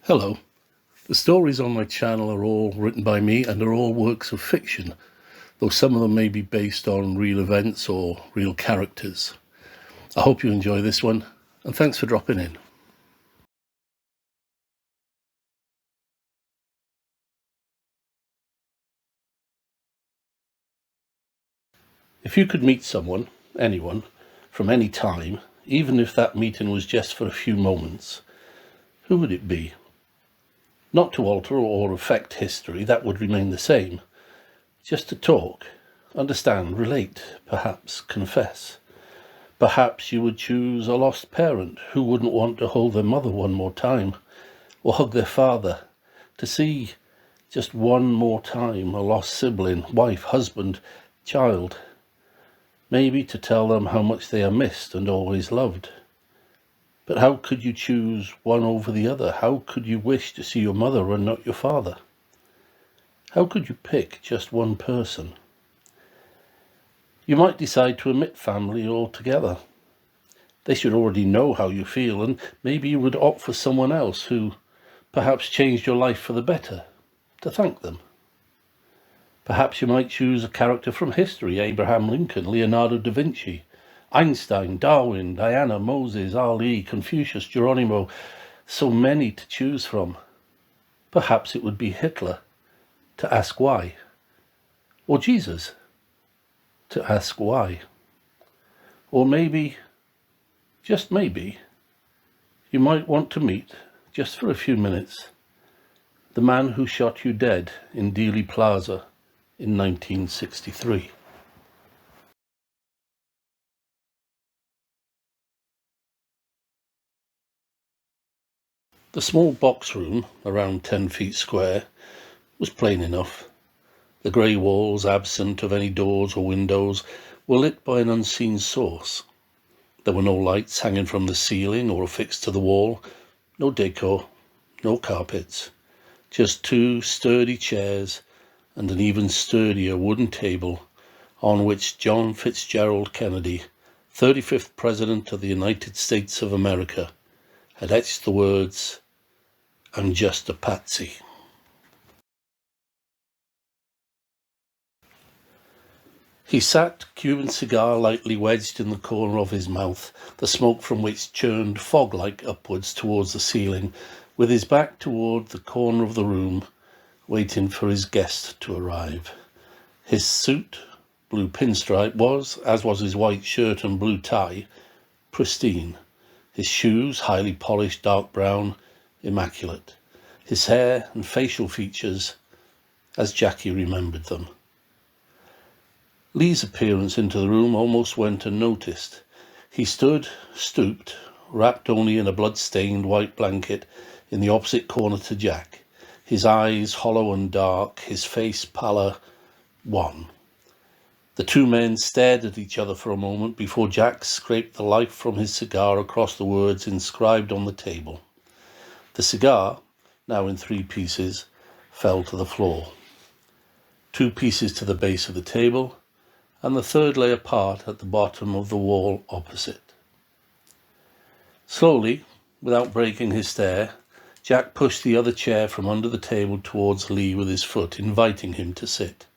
Hello. The stories on my channel are all written by me and are all works of fiction, though some of them may be based on real events or real characters. I hope you enjoy this one, and thanks for dropping in. If you could meet someone, anyone, from any time, even if that meeting was just for a few moments, who would it be? Not to alter or affect history, that would remain the same. Just to talk, understand, relate, perhaps confess. Perhaps you would choose a lost parent who wouldn't want to hold their mother one more time, or hug their father, to see just one more time a lost sibling, wife, husband, child. Maybe to tell them how much they are missed and always loved. But how could you choose one over the other? How could you wish to see your mother and not your father? How could you pick just one person? You might decide to omit family altogether. They should already know how you feel, and maybe you would opt for someone else who perhaps changed your life for the better, to thank them. Perhaps you might choose a character from history: Abraham Lincoln, Leonardo da Vinci, Einstein, Darwin, Diana, Moses, Ali, Confucius, Geronimo. So many to choose from. Perhaps it would be Hitler, to ask why. Or Jesus, to ask why. Or maybe, just maybe, you might want to meet, just for a few minutes, the man who shot you dead in Dealey Plaza in 1963. The small box room, around 10 feet square, was plain enough. The grey walls, absent of any doors or windows, were lit by an unseen source. There were no lights hanging from the ceiling or affixed to the wall, no decor, no carpets, just two sturdy chairs and an even sturdier wooden table on which John Fitzgerald Kennedy, 35th President of the United States of America, had etched the words, "I'm just a patsy." He sat, Cuban cigar lightly wedged in the corner of his mouth, the smoke from which churned fog-like upwards towards the ceiling, with his back toward the corner of the room, waiting for his guest to arrive. His suit, blue pinstripe, was, as was his white shirt and blue tie, pristine. His shoes, highly polished dark brown, immaculate. His hair and facial features, as Jackie remembered them. Lee's appearance into the room almost went unnoticed. He stood, stooped, wrapped only in a blood-stained white blanket, in the opposite corner to Jack, his eyes hollow and dark, his face pallor, wan. The two men stared at each other for a moment before Jack scraped the life from his cigar across the words inscribed on the table. The cigar, now in 3 pieces, fell to the floor. 2 pieces to the base of the table, and the third lay apart at the bottom of the wall opposite. Slowly, without breaking his stare, Jack pushed the other chair from under the table towards Lee with his foot, inviting him to sit.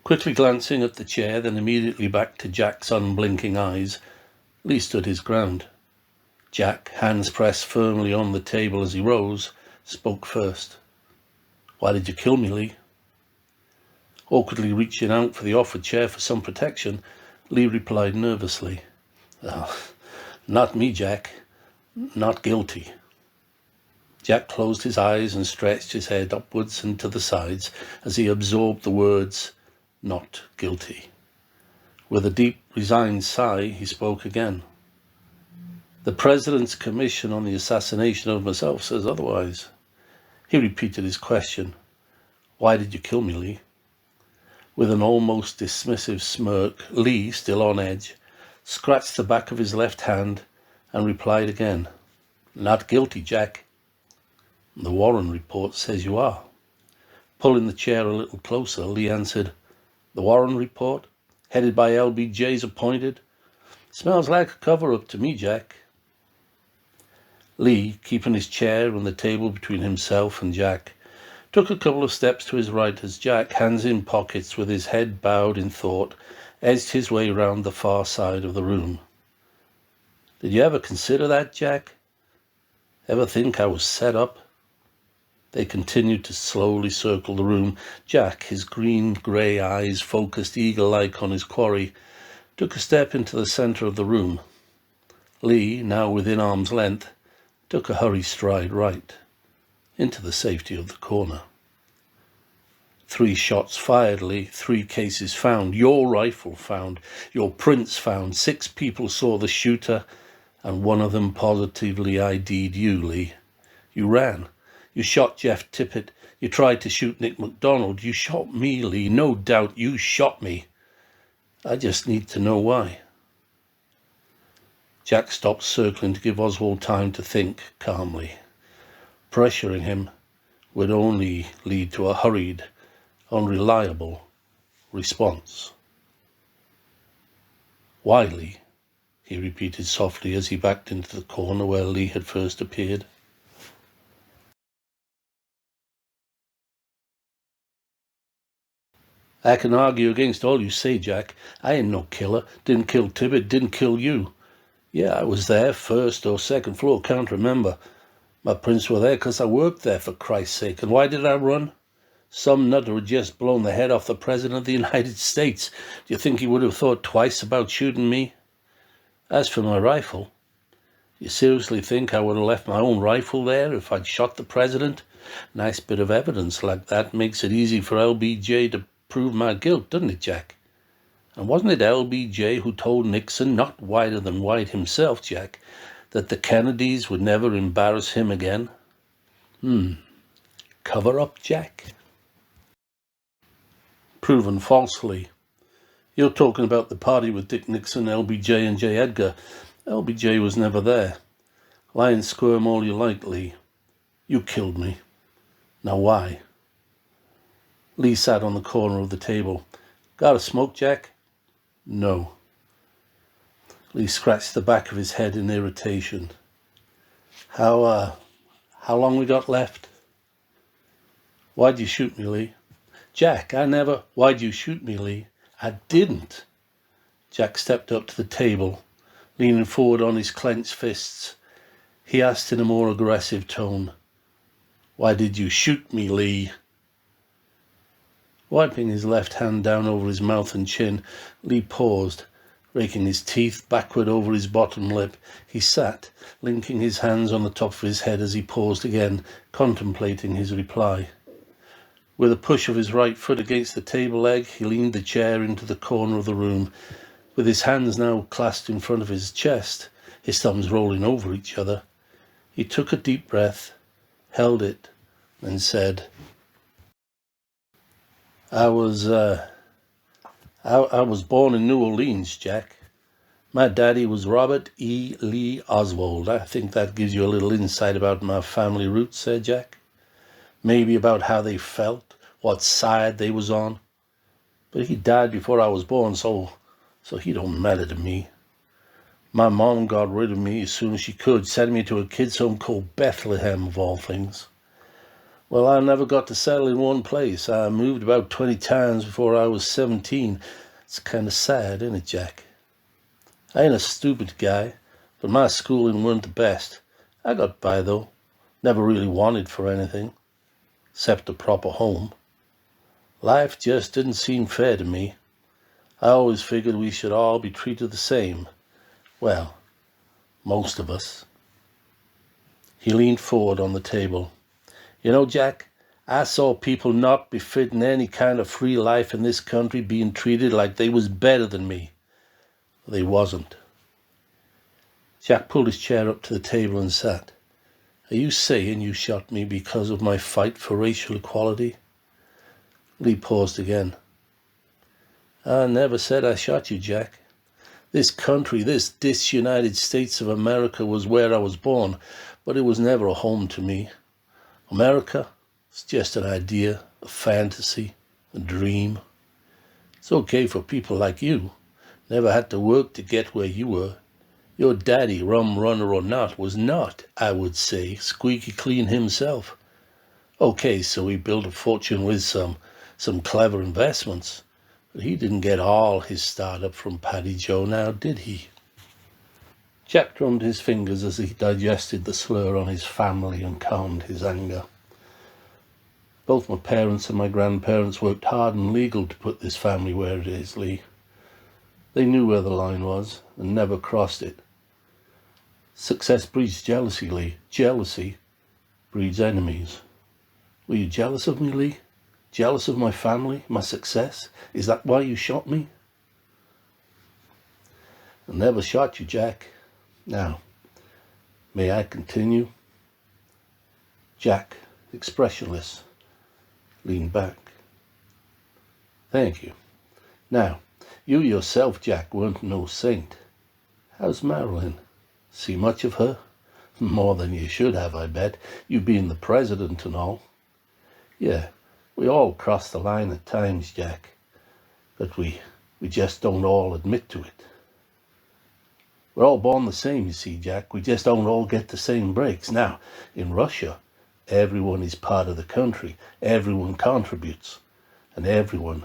Quickly glancing at the chair, then immediately back to Jack's unblinking eyes, Lee stood his ground. Jack, hands pressed firmly on the table as he rose, spoke first. "Why did you kill me, Lee?" Awkwardly reaching out for the offered chair for some protection, Lee replied nervously, "Oh, not me, Jack. Not guilty." Jack closed his eyes and stretched his head upwards and to the sides as he absorbed the words, "not guilty." With a deep, resigned sigh, he spoke again. "The President's Commission on the Assassination of myself says otherwise." He repeated his question. "Why did you kill me, Lee?" With an almost dismissive smirk, Lee, still on edge, scratched the back of his left hand and replied again, "Not guilty, Jack." "The Warren report says you are." Pulling the chair a little closer, Lee answered, "The Warren report, headed by LBJ's appointed? Smells like a cover-up to me, Jack. Lee, keeping his chair and the table between himself and Jack, took a couple of steps to his right as Jack, hands in pockets with his head bowed in thought, edged his way round the far side of the room. "Did you ever consider that, Jack? Ever think I was set up?" They continued to slowly circle the room. Jack, his green-grey eyes focused eagle-like on his quarry, took a step into the centre of the room. Lee, now within arm's length, took a hurried stride right, into the safety of the corner. 3 shots fired, Lee. 3 cases found. Your rifle found. Your prints found. 6 people saw the shooter, and one of them positively ID'd you, Lee. You ran. You shot Jeff Tippett. You tried to shoot Nick MacDonald. You shot me, Lee. No doubt you shot me. I just need to know why. Jack stopped circling to give Oswald time to think calmly. Pressuring him would only lead to a hurried, unreliable response. "Why, Lee?" he repeated softly as he backed into the corner where Lee had first appeared. "I can argue against all you say, Jack. I ain't no killer. Didn't kill Tippett, didn't kill you. Yeah, I was there, 1st or 2nd floor, can't remember. My prints were there 'cause I worked there, for Christ's sake. And why did I run? Some nutter had just blown the head off the President of the United States. Do you think he would have thought twice about shooting me? As for my rifle, you seriously think I would have left my own rifle there if I'd shot the President? Nice bit of evidence like that makes it easy for LBJ to prove my guilt, doesn't it, Jack? And wasn't it LBJ who told Nixon, not whiter than white himself, Jack, that the Kennedys would never embarrass him again? Cover up, Jack? Proven falsely. You're talking about the party with Dick Nixon, LBJ and J. Edgar. LBJ was never there. Lie and squirm all you like, Lee. You killed me. Now why? Lee sat on the corner of the table. Got a smoke, Jack? No. Lee scratched the back of his head in irritation. How long we got left? Why'd you shoot me, Lee? Jack, I never... Why'd you shoot me, Lee? I didn't. Jack stepped up to the table, leaning forward on his clenched fists. He asked in a more aggressive tone, "Why did you shoot me, Lee?" Wiping his left hand down over his mouth and chin, Lee paused, raking his teeth backward over his bottom lip. He sat, linking his hands on the top of his head as he paused again, contemplating his reply. With a push of his right foot against the table leg, he leaned the chair into the corner of the room. With his hands now clasped in front of his chest, his thumbs rolling over each other, he took a deep breath, held it, and said, I was born in New Orleans, Jack. My daddy was Robert E. Lee Oswald. I think that gives you a little insight about my family roots, said Jack. Maybe about how they felt, what side they was on. But he died before I was born, so he don't matter to me. My mom got rid of me as soon as she could, sending me to a kids' home called Bethlehem, of all things. Well, I never got to settle in one place. I moved about 20 times before I was 17. It's kind of sad, isn't it, Jack? I ain't a stupid guy, but my schooling weren't the best. I got by, though. Never really wanted for anything, except a proper home. Life just didn't seem fair to me. I always figured we should all be treated the same. Well, most of us. He leaned forward on the table. You know, Jack, I saw people not befitting any kind of free life in this country being treated like they was better than me. They wasn't. Jack pulled his chair up to the table and sat. Are you saying you shot me because of my fight for racial equality? Lee paused again. I never said I shot you, Jack. This country, this United States of America was where I was born, but it was never a home to me. America is just an idea, a fantasy, a dream. It's okay for people like you. Never had to work to get where you were. Your daddy, rum runner or not, was not, I would say, squeaky clean himself. Okay, so he built a fortune with some clever investments, but he didn't get all his startup from Paddy Joe now, did he? Jack drummed his fingers as he digested the slur on his family and calmed his anger. Both my parents and my grandparents worked hard and legal to put this family where it is, Lee. They knew where the line was and never crossed it. Success breeds jealousy, Lee. Jealousy breeds enemies. Were you jealous of me, Lee? Jealous of my family, my success? Is that why you shot me? I never shot you, Jack. Now, may I continue? Jack, expressionless, leaned back. Thank you. Now, you yourself, Jack, weren't no saint. How's Marilyn? See much of her? More than you should have, I bet, you being the president and all. Yeah, we all cross the line at times, Jack, but we just don't all admit to it. We're all born the same, you see, Jack. We just don't all get the same breaks. Now, in Russia, everyone is part of the country. Everyone contributes, and everyone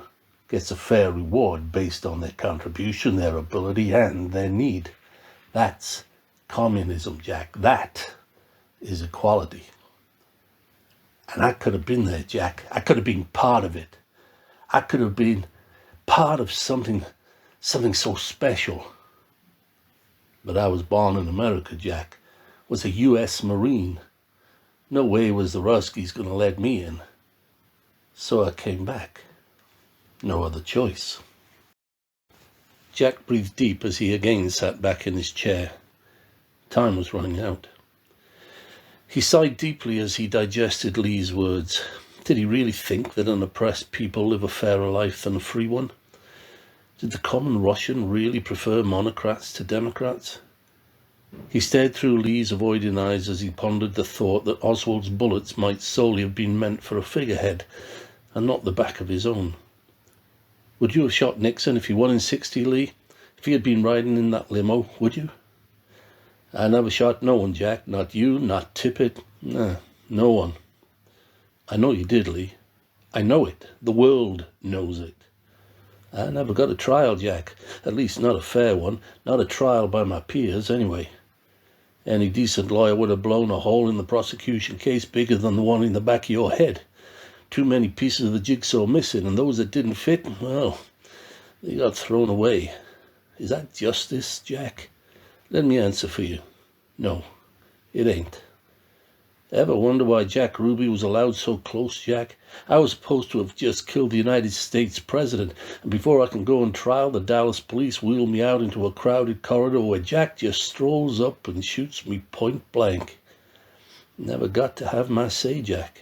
gets a fair reward based on their contribution, their ability, and their need. That's communism, Jack. That is equality. And I could have been there, Jack. I could have been part of it. I could have been part of something so special. But I was born in America, Jack. Was a U.S. Marine. No way was the Ruskies going to let me in. So I came back. No other choice. Jack breathed deep as he again sat back in his chair. Time was running out. He sighed deeply as he digested Lee's words. Did he really think that an oppressed people live a fairer life than a free one? Did the common Russian really prefer monocrats to democrats? He stared through Lee's avoiding eyes as he pondered the thought that Oswald's bullets might solely have been meant for a figurehead, and not the back of his own. Would you have shot Nixon if he won in '60, Lee? If he had been riding in that limo, would you? I never shot no one, Jack. Not you, not Tippit. Nah, no one. I know you did, Lee. I know it. The world knows it. I never got a trial, Jack. At least not a fair one. Not a trial by my peers, anyway. Any decent lawyer would have blown a hole in the prosecution case bigger than the one in the back of your head. Too many pieces of the jigsaw missing, and those that didn't fit, well, they got thrown away. Is that justice, Jack? Let me answer for you. No, it ain't. Ever wonder why Jack Ruby was allowed so close, Jack? I was supposed to have just killed the United States president, and before I can go on trial, the Dallas police wheel me out into a crowded corridor where Jack just strolls up and shoots me point blank. Never got to have my say, Jack.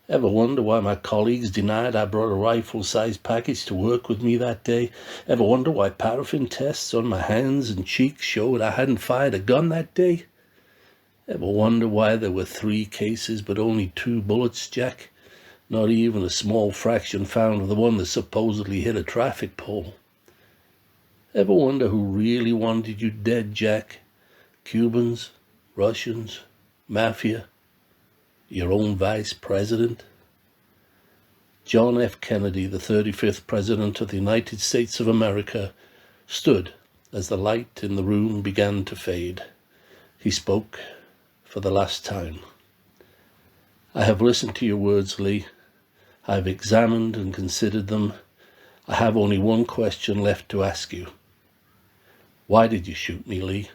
Ever wonder why my colleagues denied I brought a rifle-sized package to work with me that day? Ever wonder why paraffin tests on my hands and cheeks showed I hadn't fired a gun that day? Ever wonder why there were 3 cases but only 2 bullets, Jack? Not even a small fraction found of the one that supposedly hit a traffic pole. Ever wonder who really wanted you dead, Jack? Cubans? Russians? Mafia? Your own vice president? John F. Kennedy, the 35th President of the United States of America, stood as the light in the room began to fade. He spoke for the last time. I have listened to your words, Lee. I have examined and considered them. I have only one question left to ask you. Why did you shoot me, Lee?